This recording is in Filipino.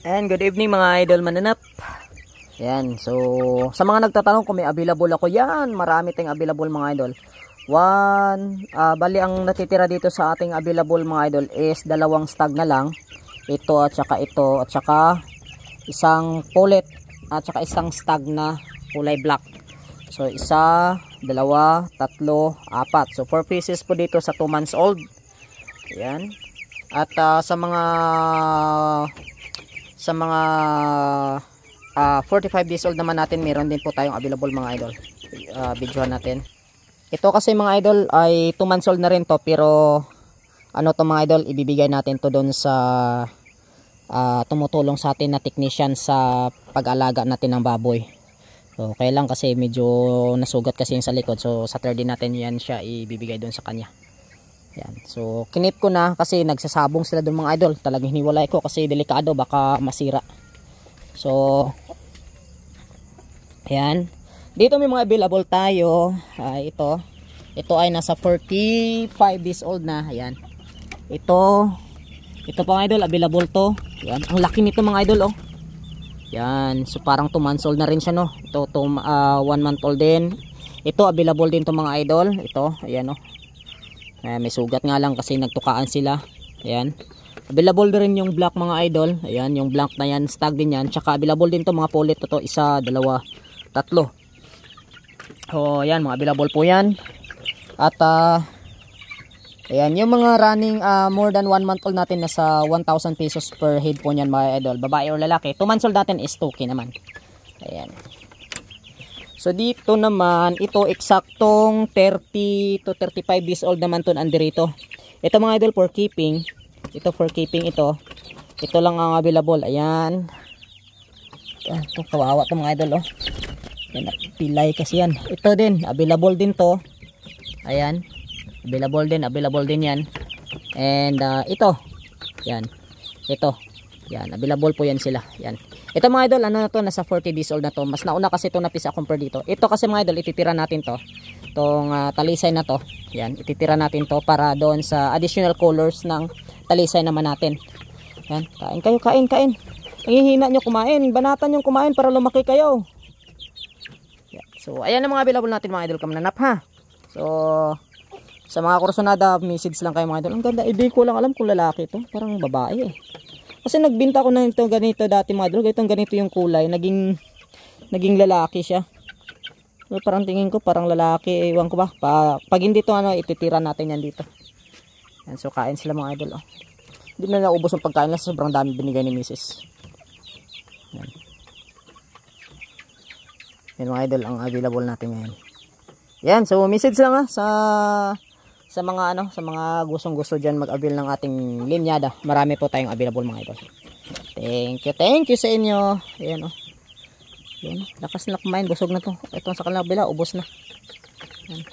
And good evening mga idol mananap. Yan, so sa mga nagtatanong kung may available ako, yan, marami tayong available mga idol. Bali ang natitira dito sa ating available mga idol is dalawang stag na lang. Ito at saka isang pullet at saka isang stag na kulay black. So isa, dalawa, tatlo, apat. So 4 pieces po dito sa 2 months old. Yan. At sa mga 45 days old naman natin, meron din po tayong available mga idol. Videohan natin. Ito kasi mga idol ay 2 months old na rin to, pero ano to mga idol, ibibigay natin to doon sa tumutulong sa atin na technician sa pag-alaga natin ng baboy. So kaya lang kasi medyo nasugat kasi yung sa likod, so sa third day natin yan siya ibibigay doon sa kanya. Yan. So kinip ko na kasi nagsasabong sila doon mga idol. Talagang hiniwalay ko kasi delikado, baka masira. So ayan. Dito may mga available tayo. Ito ay nasa 45 days old na. Ayan. Ito mga idol, available to. Ayan. Ang laki nito mga idol, oh. Yan. So parang 2 months old na rin siya, no. Ito 1 month old din. Ito available din to mga idol. Ito, ayan, oh. May sugat nga lang kasi nagtukaan sila. Ayan. Available din yung black mga idol. Ayan, yung black na yan, stag din yan. Tsaka available din to mga pullet. Ito, isa, dalawa, tatlo. So, ayan, mga available po yan. At, ayan, yung mga running more than 1 month old natin, nasa 1,000 pesos per head po yan mga idol. Babae or lalaki. 2 months old natin is 2K naman. Ayan. So dito naman, ito eksaktong 30 to 35 days old naman to nandirito. Ito mga idol for keeping. Ito for keeping ito. Ito lang ang available. Ayan. Ito kawawa to mga idol, oh. Yan, pilay kasi yan. Ito din, available din to. Ayan. Available din yan. And ito. Yan. Ito. Yan, available po yan sila. Yan. Ito mga idol, ano na to, nasa 40 days old na to. Mas nauna kasi ito napisa compare dito. Ito kasi mga idol, ititira natin to. Itong talisay na to. Yan, ititira natin to para doon sa additional colors ng talisay naman natin. Yan, kain kayo, kain. Nanghihina nyo kumain. Banatan nyo kumain para lumaki kayo. Yan. So, ayan ang mga available natin mga idol kamananap, ha. So, sa mga kursunada, message lang kayo mga idol. Ang ganda, hindi ko lang alam kung lalaki to. Parang babae eh. Kasi nagbinta ko na ito ganito dati mga idol. Ganito yung kulay. Naging lalaki siya. So, parang tingin ko parang lalaki. Ewan ko ba. Pag hindi ito ititira natin yan dito. Yan, so kain sila mga idol. Oh. Hindi na naubos yung pagkain na sobrang dami binigay ni Mrs. Yan. Yan mga idol ang available natin ngayon. Yan, so message lang sa mga gustong-gusto diyan mag-avail ng ating linyada. Marami po tayong available mga idol. Thank you sa inyo. Ayan, oh. Ayan, lakas na kumain, busog na to. Ito sa kabila, ubos na. Ayan.